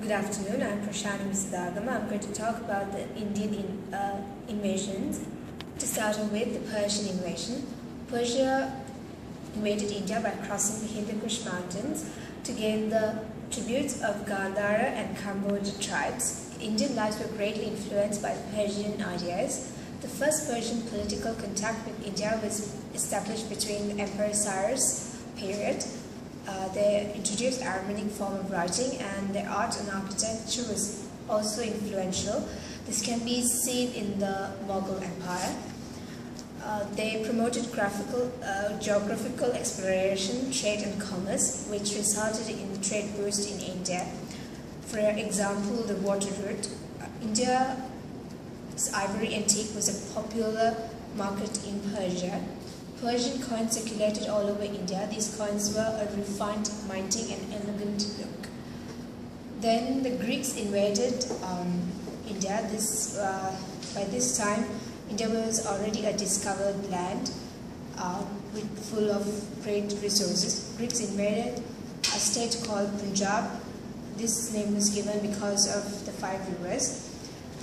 Good afternoon, I'm Prashant Visadagama. I'm going to talk about the Indian invasions. To start with, the Persian invasion. Persia invaded India by crossing the Hindu Kush mountains to gain the tributes of Gandhara and Cambodia tribes. Indian lives were greatly influenced by Persian ideas. The first Persian political contact with India was established between the Emperor Cyrus period. They introduced Arabic form of writing, and their art and architecture was also influential. This can be seen in the Mughal Empire. They promoted geographical exploration, trade and commerce, which resulted in the trade boost in India. For example, the water route. India's ivory antique was a popular market in Persia. Persian coins circulated all over India. These coins were a refined, mighty and elegant look. Then the Greeks invaded India. By this time, India was already a discovered land full of great resources. Greeks invaded a state called Punjab. This name was given because of the 5 rivers.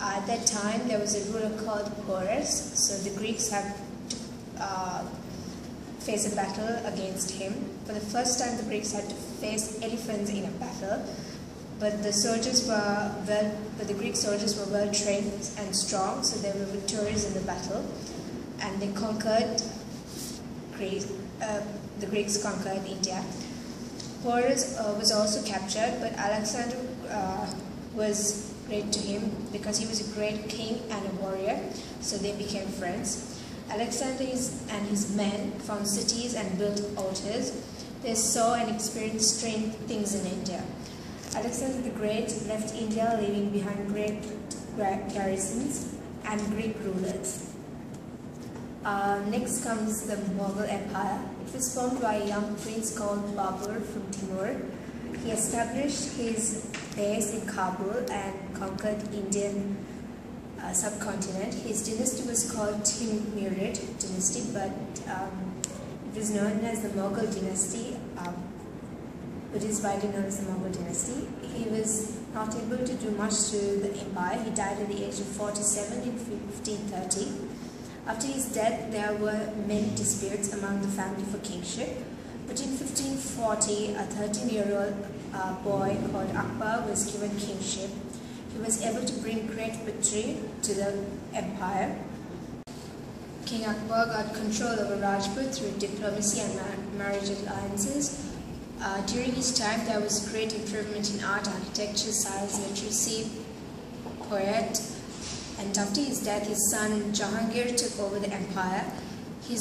At that time, there was a ruler called Porus, so the Greeks had to face a battle against him. For the first time, the Greeks had to face elephants in a battle, but the Greek soldiers were well trained and strong, so they were victorious in the battle, and they conquered Greece. The Greeks conquered India. Porus was also captured, but Alexander was great to him because he was a great king and a warrior, so they became friends. Alexander and his men found cities and built altars. They saw and experienced strange things in India. Alexander the Great left India, leaving behind great garrisons and Greek rulers. Next comes the Mughal Empire. It was formed by a young prince called Babur from Timur. He established his base in Kabul and conquered Indian subcontinent. His dynasty was called Timurid dynasty, but it was known as the Mughal dynasty. It is widely known as the Mughal dynasty. He was not able to do much to the empire. He died at the age of 47 in 1530. After his death, there were many disputes among the family for kingship. But in 1540, a 13-year-old boy called Akbar was given kingship. He was able to bring great victory to the empire. King Akbar got control over Rajput through diplomacy and marriage alliances. During his time, there was great improvement in art, architecture, science, literacy, poet, and after his death, his son Jahangir took over the empire. He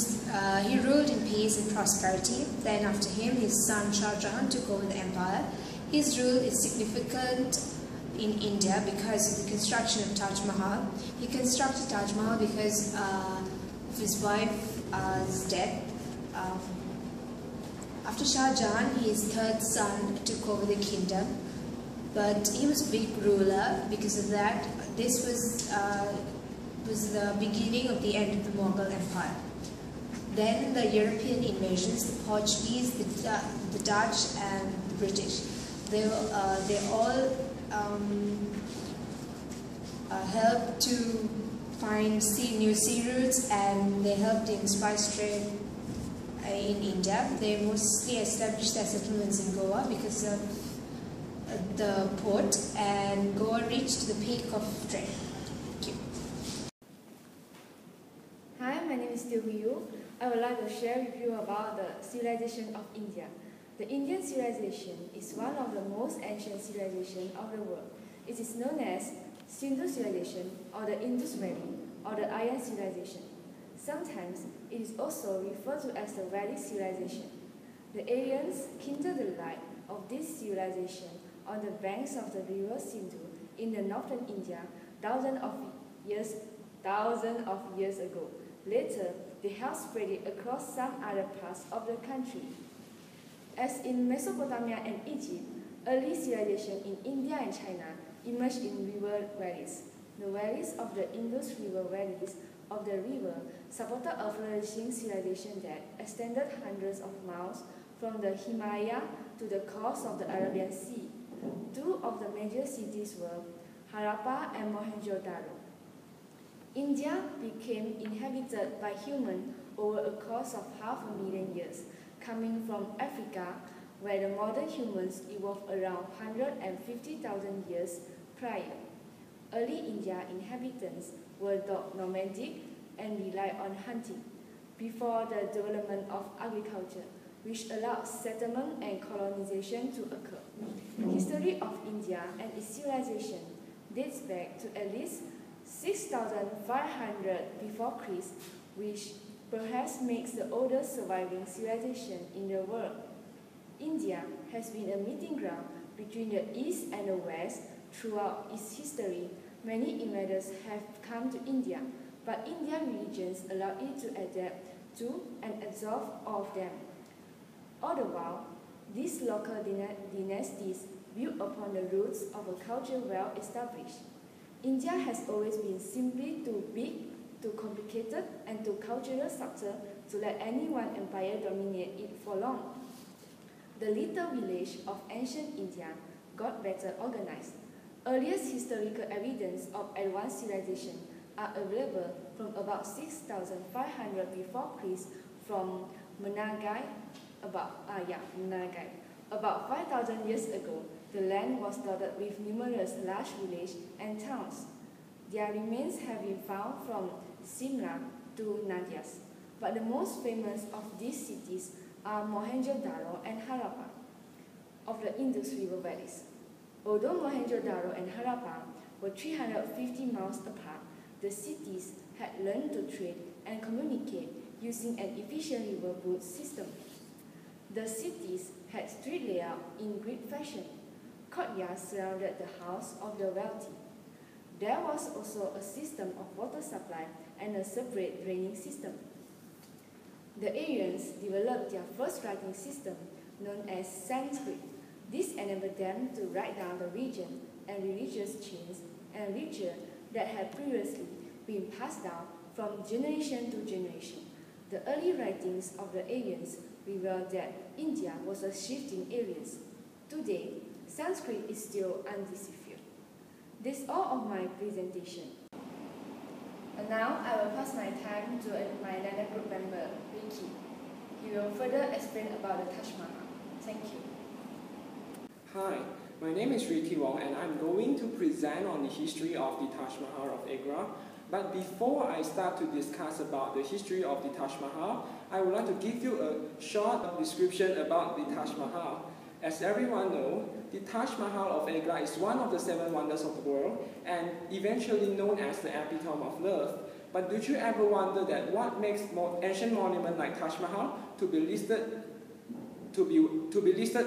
ruled in peace and prosperity. Then after him, his son Shah Jahan took over the empire. His rule is significant in India because of the construction of Taj Mahal. He constructed Taj Mahal because of his wife's death. After Shah Jahan, his third son took over the kingdom, but he was a big ruler. Because of that, this was the beginning of the end of the Mughal Empire. Then the European invasions, the Portuguese, the Dutch, and the British. They all helped to find new sea routes, and they helped in spice trade in India. They mostly established their settlements in Goa because of the port, and Goa reached the peak of trade. Thank you. Hi, my name is Yu. I would like to share with you about the civilization of India. The Indian civilization is one of the most ancient civilizations of the world. It is known as Sindhu civilization, or the Indus Valley, or the Aryan civilization. Sometimes it is also referred to as the Vedic civilization. The Aryans kindled the light of this civilization on the banks of the river Sindhu in the northern India thousands of years ago. Later, they helped spread it across some other parts of the country. As in Mesopotamia and Egypt, early civilization in India and China emerged in river valleys. The valleys of the Indus River valleys of the river supported a flourishing civilization that extended hundreds of miles from the Himalaya to the coast of the Arabian Sea. Two of the major cities were Harappa and Mohenjo-daro. India became inhabited by humans over a course of 500,000 years, coming from Africa, where the modern humans evolved around 150,000 years prior. Early India inhabitants were nomadic and relied on hunting before the development of agriculture, which allowed settlement and colonization to occur. The history of India and its civilization dates back to at least 6,500 before Christ, which perhaps makes the oldest surviving civilization in the world. India has been a meeting ground between the East and the West throughout its history. Many invaders have come to India, but Indian religions allowed it to adapt to and absorb all of them. All the while, these local dynasties built upon the roots of a culture well established. India has always been simply too big, too complicated, and too culturally subtle to let any one empire dominate it for long. The little village of ancient India got better organized. Earliest historical evidence of advanced civilization are available from about 6,500 before Christ from Managai. About 5,000 years ago, the land was dotted with numerous large villages and towns. Their remains have been found from Simla to Nadias, but the most famous of these cities are Mohenjo-daro and Harappa of the Indus River valleys. Although Mohenjo-daro and Harappa were 350 miles apart, the cities had learned to trade and communicate using an efficient riverboat system. The cities had street layout in Greek fashion. Courtyards surrounded the house of the wealthy. There was also a system of water supply and a separate draining system. The Aryans developed their first writing system, known as Sanskrit. This enabled them to write down the region and religious chains and literature that had previously been passed down from generation to generation. The early writings of the Aryans revealed that India was a shifting area. Today, Sanskrit is still undeciphered. This is all of my presentation. And now I will pass my time to my another group member, Ricky. He will further explain about the Taj Mahal. Thank you. Hi, my name is Ricky Wong and I'm going to present on the history of the Taj Mahal of Agra. But before I start to discuss about the history of the Taj Mahal, I would like to give you a short description about the Taj Mahal. As everyone knows, the Taj Mahal of Agra is one of the 7 wonders of the world and eventually known as the epitome of love. But did you ever wonder that what makes ancient monument like Taj Mahal to be listed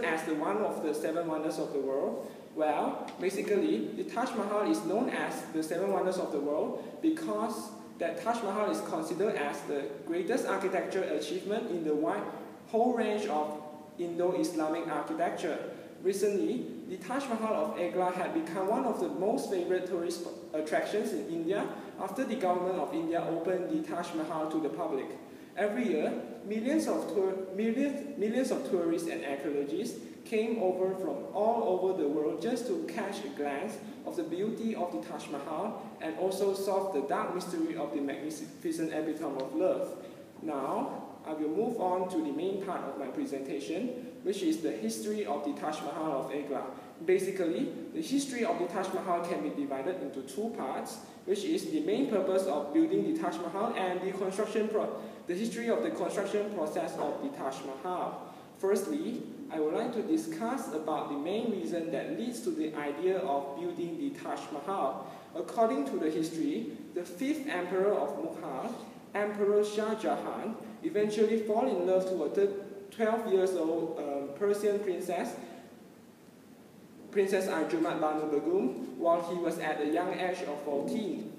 as the one of the 7 wonders of the world? Well, basically, the Taj Mahal is known as the 7 wonders of the world because that Taj Mahal is considered as the greatest architectural achievement in the whole range of Indo-Islamic architecture. Recently, the Taj Mahal of Agra had become one of the most favorite tourist attractions in India after the government of India opened the Taj Mahal to the public. Every year, millions of tourists and archaeologists came over from all over the world just to catch a glance of the beauty of the Taj Mahal and also solve the dark mystery of the magnificent epitome of love. Now, I will move on to the main part of my presentation, which is the history of the Taj Mahal of Agra. Basically, the history of the Taj Mahal can be divided into 2 parts, which is the main purpose of building the Taj Mahal and the history of the construction process of the Taj Mahal. Firstly, I would like to discuss about the main reason that leads to the idea of building the Taj Mahal. According to the history, the 5th emperor of Mughal, Emperor Shah Jahan, eventually fell in love with a 12-year-old Persian princess Arjumat Banu Begum, while he was at the young age of 14.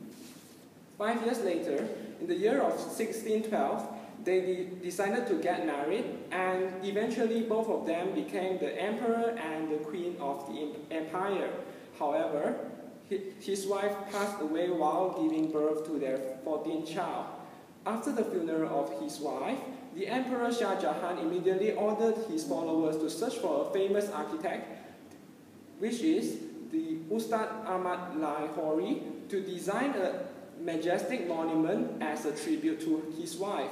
5 years later, in the year of 1612, they decided to get married, and eventually both of them became the emperor and the queen of the empire. However, his wife passed away while giving birth to their 14th child. After the funeral of his wife, the Emperor Shah Jahan immediately ordered his followers to search for a famous architect which is the Ustad Ahmad Lahori, to design a majestic monument as a tribute to his wife.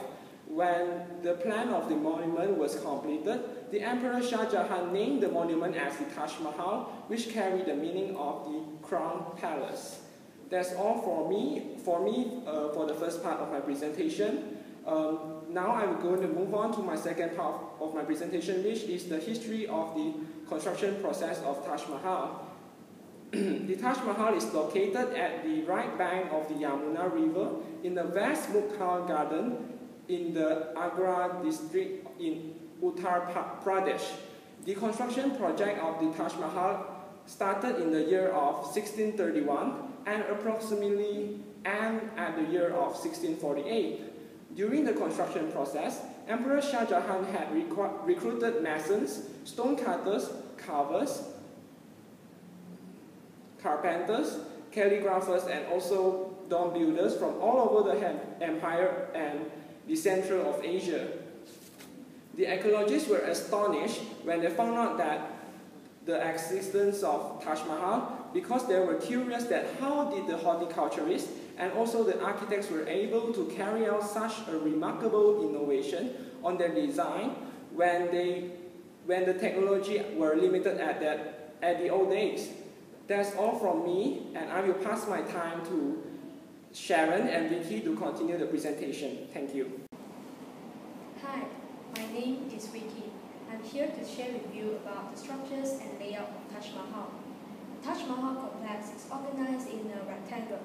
When the plan of the monument was completed, the Emperor Shah Jahan named the monument as the Taj Mahal, which carried the meaning of the Crown Palace. That's all for me for the first part of my presentation. Now I'm going to move on to my second part of my presentation, which is the history of the construction process of Taj Mahal. The Taj Mahal is located at the right bank of the Yamuna River in the vast Mughal garden in the Agra district in Uttar Pradesh. The construction project of the Taj Mahal started in the year of 1631 and approximately end at the year of 1648. During the construction process, Emperor Shah Jahan had recruited masons, stone cutters, carvers, carpenters, calligraphers, and also dome builders from all over the empire and the central of Asia. The archaeologists were astonished when they found out that the existence of Taj Mahal, because they were curious that how did the horticulturists and also the architects were able to carry out such a remarkable innovation on their design when the technology were limited at the old days. That's all from me, and I will pass my time to Sharon and Vicky to continue the presentation. Thank you. Hi, my name is Vicky. I'm here to share with you about the structures and layout of Taj Mahal. The Taj Mahal complex is organized in a rectangle.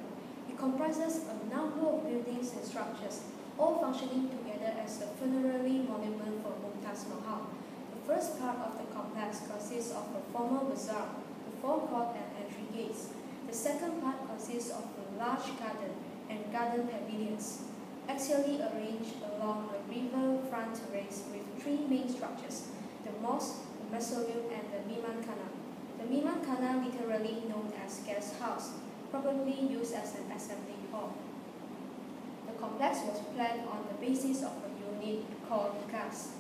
It comprises a number of buildings and structures, all functioning together as a funerary monument for Mumtaz Mahal. The first part of the complex consists of a formal bazaar, the forecourt and entry gates. The second part consists of a large garden and garden pavilions, axially arranged along a river-front terrace with three main structures: the mosque, the mausoleum, and the Miman Khana. The Miman Khana, literally known as guest house, probably used as an assembly hall. The complex was planned on the basis of a unit called gas.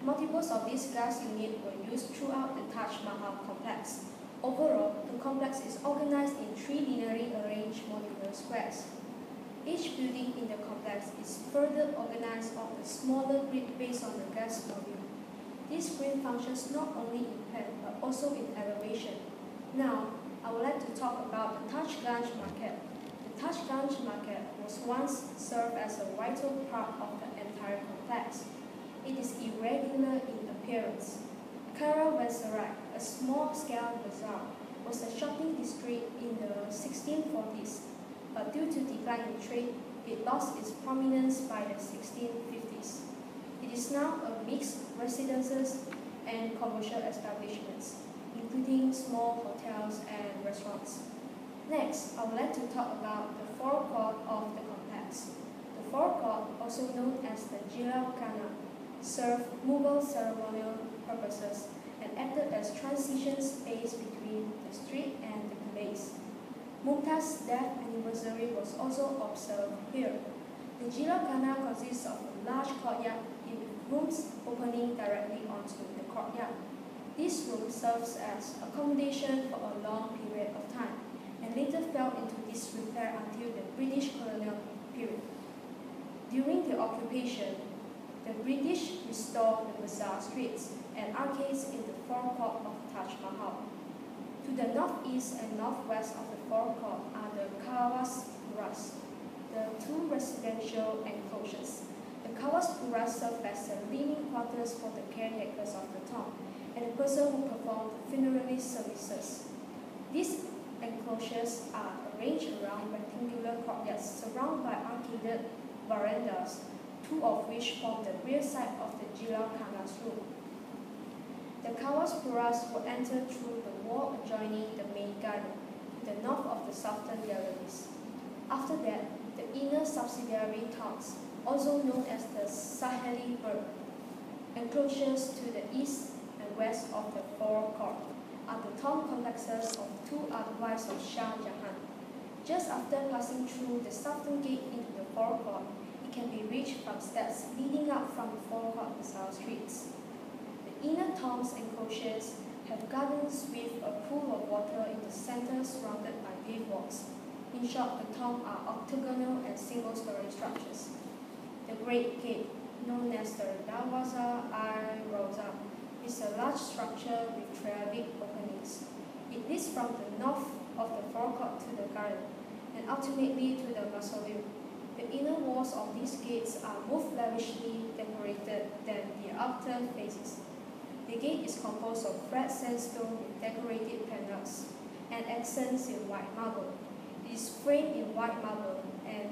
Multiples of these gas units were used throughout the Taj Mahal complex. Overall, the complex is organized in three linearly arranged modular squares. Each building in the complex is further organized on a smaller grid based on the gas module. This grid functions not only in plan but also in elevation. Now, I would like to talk about the Taj Ganj market. The Taj Ganj market was once served as a vital part of the entire complex. It is irregular in appearance. Caravanserai, a small-scale bazaar, was a shopping district in the 1640s, but due to decline in trade, it lost its prominence by the 1650s. It is now a mix of residences and commercial establishments, including small hotels and restaurants. Next, I would like to talk about the forecourt of the complex. The forecourt, also known as the Jilal Khana, served Mughal ceremonial purposes and acted as transition space between the street and the palace. Mumtaz's death anniversary was also observed here. The Jilal Khana consists of a large courtyard with rooms opening directly onto the courtyard. This room serves as accommodation for a long period of time and later fell into disrepair until the British colonial period. During the occupation, the British restored the bazaar streets and arcades in the forecourt of Taj Mahal. To the northeast and northwest of the forecourt are the Kawas Puras, the two residential enclosures. The Kawas Puras serve as the living quarters for the caretakers of the tomb and the person who performed the funerary services. These enclosures are arranged around rectangular courtyards surrounded by arcaded verandas, two of which form the rear side of the Jilal Khana's room. The Kawas Puras were entered through the wall adjoining the main garden, to the north of the southern galleries. After that, the inner subsidiary tombs, also known as the Saheli Berg, enclosures to the east and west of the forecourt, are the tomb complexes of two other wives of Shah Jahan. Just after passing through the southern gate into the forecourt, it can be reached from steps leading up from the forecourt bazaar streets. The inner tombs enclosures have gardens with a pool of water in the center surrounded by paved walks. In short, the tomb are octagonal and single-story structures. The Great Gate, known as the Darwaza-i-Roza, is a large structure with triadic openings. It leads from the north of the forecourt to the garden, and ultimately to the mausoleum. The inner walls of these gates are more lavishly decorated than the outer faces. The gate is composed of red sandstone with decorated panels and accents in white marble. It is framed in white marble and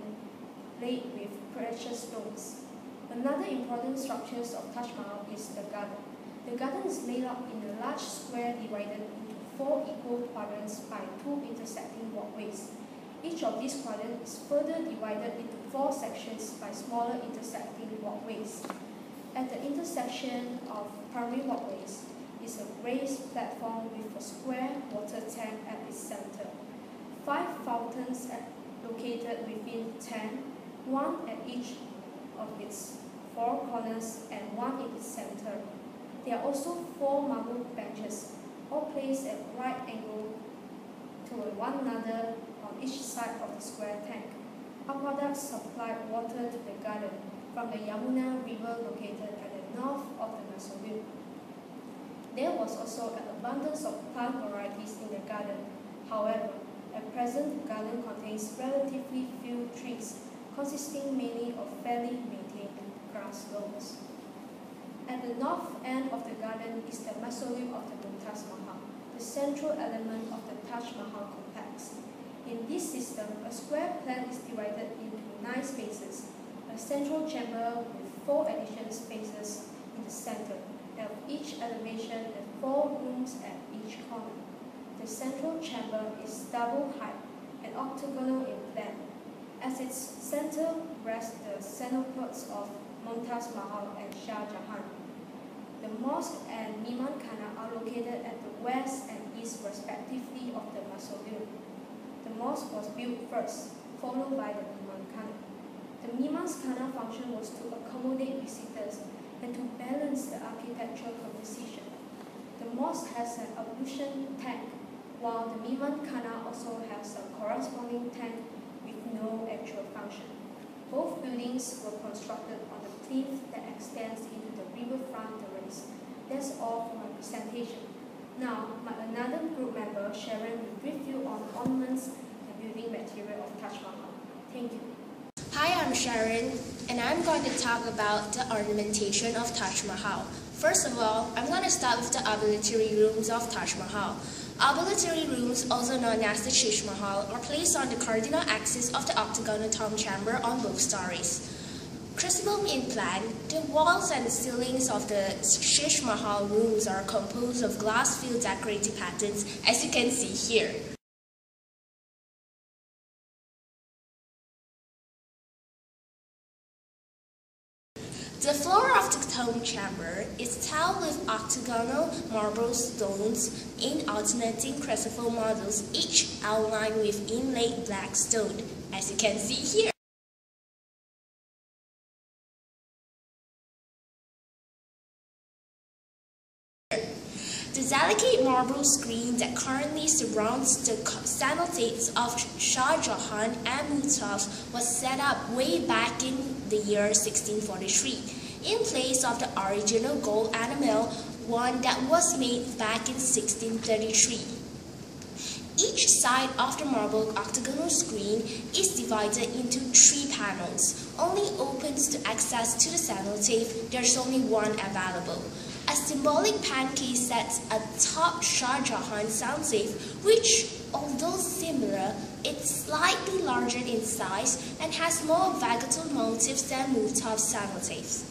laid with precious stones. Another important structure of Taj Mahal is the garden. The garden is laid out in a large square divided into 4 equal quadrants by 2 intersecting walkways. Each of these quadrants is further divided into 4 sections by smaller intersecting walkways. At the intersection of primary walkways is a raised platform with a square water tank at its center. 5 fountains are located within the tank, 1 at each of its 4 corners and 1 in its center. There are also 4 marble benches, all placed at right angle to one another on each side of the square tank. Aqueducts supplied water to the garden from the Yamuna River located at the north of the mausoleum. There was also an abundance of plant varieties in the garden. However, at present the garden contains relatively few trees, consisting mainly of fairly maintained grass lawns. At the north end of the garden is the mausoleum of the Taj Mahal, the central element of the Taj Mahal complex. In this system, a square plan is divided into 9 spaces, a central chamber with 4 additional spaces in the center, and of each elevation and 4 rooms at each corner. The central chamber is double height and octagonal in plan. At its center rest the cenotes of Mumtaz Mahal and Shah Jahan. The mosque and Miman Khana are located at the west and east respectively of the mausoleum. The mosque was built first, followed by the Miman Khana. The Miman Khana function was to accommodate visitors and to balance the architectural composition. The mosque has an ablution tank, while the Miman Khana also has a corresponding tank with no actual function. Both buildings were constructed on the cliff that extends into the riverfront terrace. That's all for my presentation. Now, another group member, Sharon, will brief you on ornaments and building material of Taj Mahal. Thank you. Hi, I'm Sharon, and I'm going to talk about the ornamentation of Taj Mahal. First of all, I'm going to start with the obligatory rooms of Taj Mahal. Obligatory rooms, also known as the Shish Mahal, are placed on the cardinal axis of the octagonal tomb chamber on both stories. Crucible in plan, the walls and ceilings of the Shish Mahal rooms are composed of glass-filled decorative patterns, as you can see here. The floor of the tomb chamber is tiled with octagonal marble stones in alternating crucible models, each outlined with inlaid black stone, as you can see here. The delicate marble screen that currently surrounds the cenotaphs of Shah Jahan and Mumtaz was set up way back in the year 1643, in place of the original gold enamel one that was made back in 1633. Each side of the marble octagonal screen is divided into 3 panels. Only opens to access to the cenotaph. There's only one available. A symbolic pancake sets atop Shah Jahan cenotaph, which, although similar, it's slightly larger in size and has more vegetal motifs than Mumtaz cenotaphs.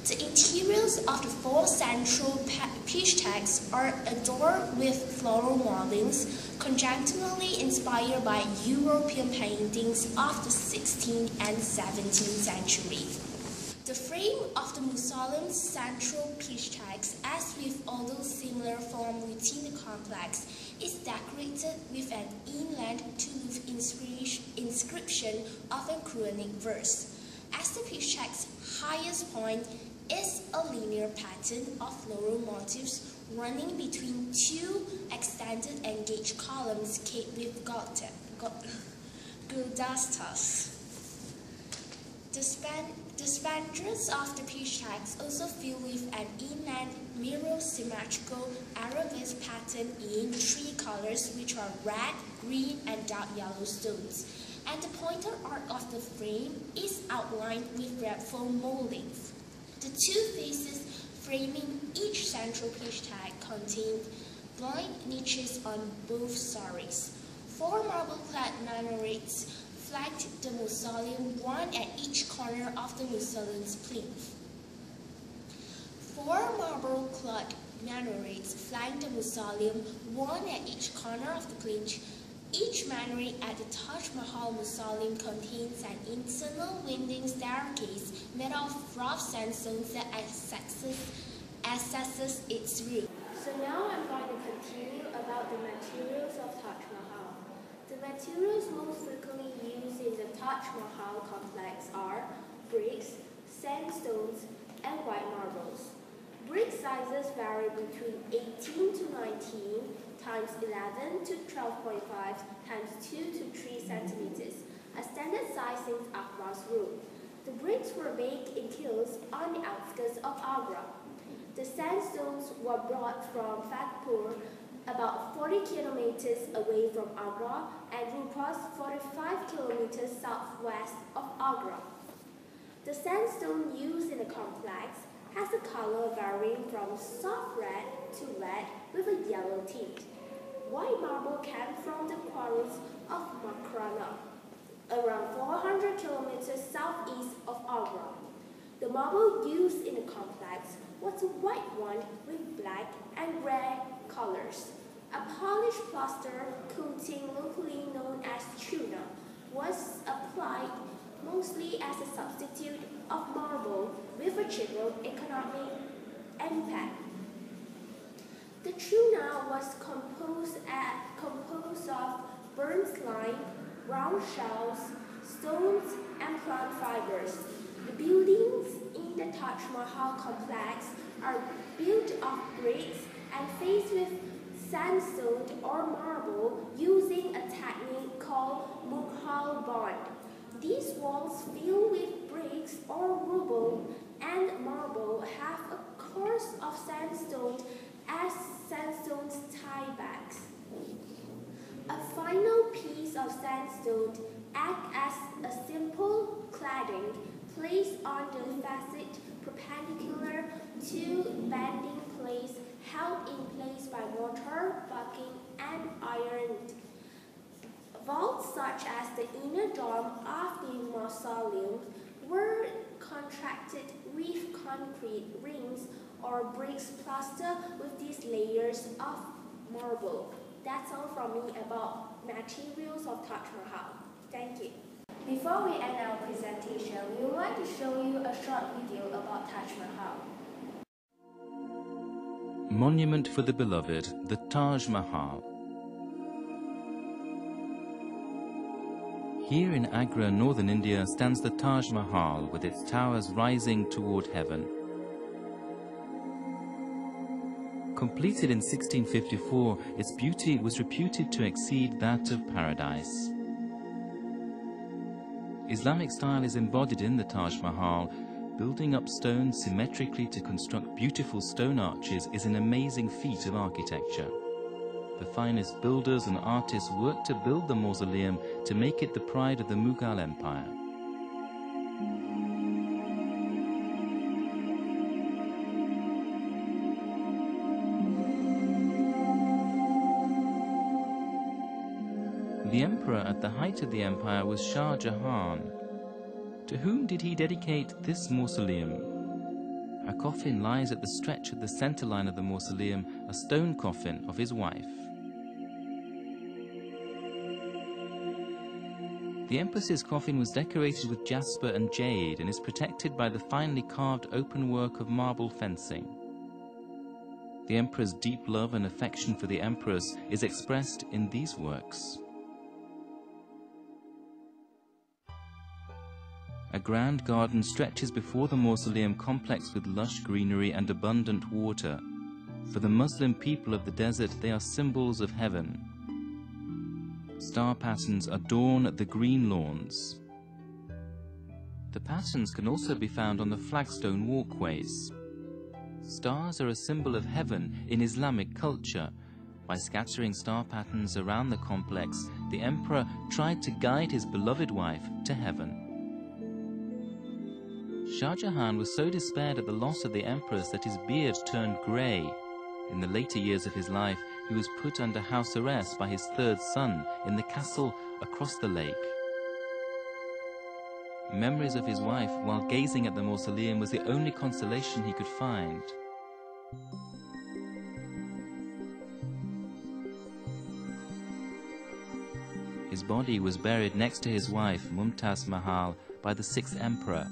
The interiors of the 4 central peshtags are adorned with floral moldings, conjuncturally inspired by European paintings of the 16th and 17th century. The frame of the mausoleum's central peshtags, as with all those similar forms within the complex, is decorated with an inland tulip inscription of a Quranic verse. As the peshtags highest point is a linear pattern of floral motifs running between two extended engaged columns capped with guldastas. The spandrels of the peach tags also fill with an inland mirror symmetrical arabesque pattern in three colors, which are red, green, and dark yellow stones. And the pointed arc of the frame is outlined with red foam moldings. The two faces framing each central peach tag contain blind niches on both sides. Four marble-clad minarets flanked the mausoleum, one at each corner of the mausoleum's plinth. Four marble-clad minarets flanked the mausoleum, one at each corner of the plinth. Each minaret at the Taj Mahal mausoleum contains an internal winding staircase made of rough sandstone that accesses its roof. So now I'm going to continue about the materials of Taj Mahal. The materials most frequently used in the Taj Mahal complex are bricks, sandstones, and white marbles. Brick sizes vary between 18 to 19 times 11 to 12.5 times 2 to 3 centimeters, a standard size since Akbar's rule. The bricks were baked in kilns on the outskirts of Agra. The sandstones were brought from Fatehpur, about 40 kilometers away from Agra, and Rupas, 45 kilometers southwest of Agra. The sandstone used in the complex has a color varying from soft red to red with a yellow tint. White marble came from the quarries of Makrana, around 400 kilometers southeast of Agra. The marble used in the complex was a white one with black and red colors. A polished plaster coating, locally known as chuna, was applied mostly as a substitute of marble with a general economic impact. The chuna was composed of burnt slime, round shells, stones, and plant fibers. The buildings in the Taj Mahal complex are built of bricks and faced with sandstone or marble using a technique called Mughal bond. These walls filled with bricks or rubble and marble have a course of sandstone as sandstone's tiebacks. A final piece of sandstone acts as a simple cladding placed on the facet perpendicular to bending plates held in place by mortar, bucking, and ironed. Vaults such as the inner dome of the mausoleum were contracted with concrete rings or bricks plastered with these layers of marble. That's all from me about materials of Taj Mahal. Thank you. Before we end our presentation, we would like to show you a short video about Taj Mahal. Monument for the beloved, the Taj Mahal. Here in Agra, northern India, stands the Taj Mahal with its towers rising toward heaven. Completed in 1654, its beauty was reputed to exceed that of paradise. Islamic style is embodied in the Taj Mahal. Building up stone symmetrically to construct beautiful stone arches is an amazing feat of architecture. The finest builders and artists worked to build the mausoleum to make it the pride of the Mughal Empire. The emperor at the height of the empire was Shah Jahan. To whom did he dedicate this mausoleum? A coffin lies at the stretch of the center line of the mausoleum, a stone coffin of his wife. The Empress's coffin was decorated with jasper and jade and is protected by the finely carved open work of marble fencing. The Emperor's deep love and affection for the Empress is expressed in these works. A grand garden stretches before the mausoleum complex with lush greenery and abundant water. For the Muslim people of the desert, they are symbols of heaven. Star patterns adorn the green lawns. The patterns can also be found on the flagstone walkways. Stars are a symbol of heaven in Islamic culture. By scattering star patterns around the complex, the emperor tried to guide his beloved wife to heaven. Shah Jahan was so despaired at the loss of the empress that his beard turned grey. In the later years of his life, he was put under house arrest by his third son in the castle across the lake. Memories of his wife while gazing at the mausoleum was the only consolation he could find. His body was buried next to his wife, Mumtaz Mahal, by the 6th emperor.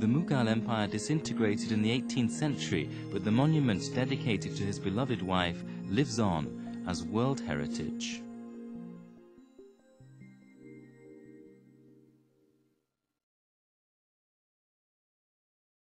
The Mughal Empire disintegrated in the 18th century, but the monument dedicated to his beloved wife lives on as World Heritage.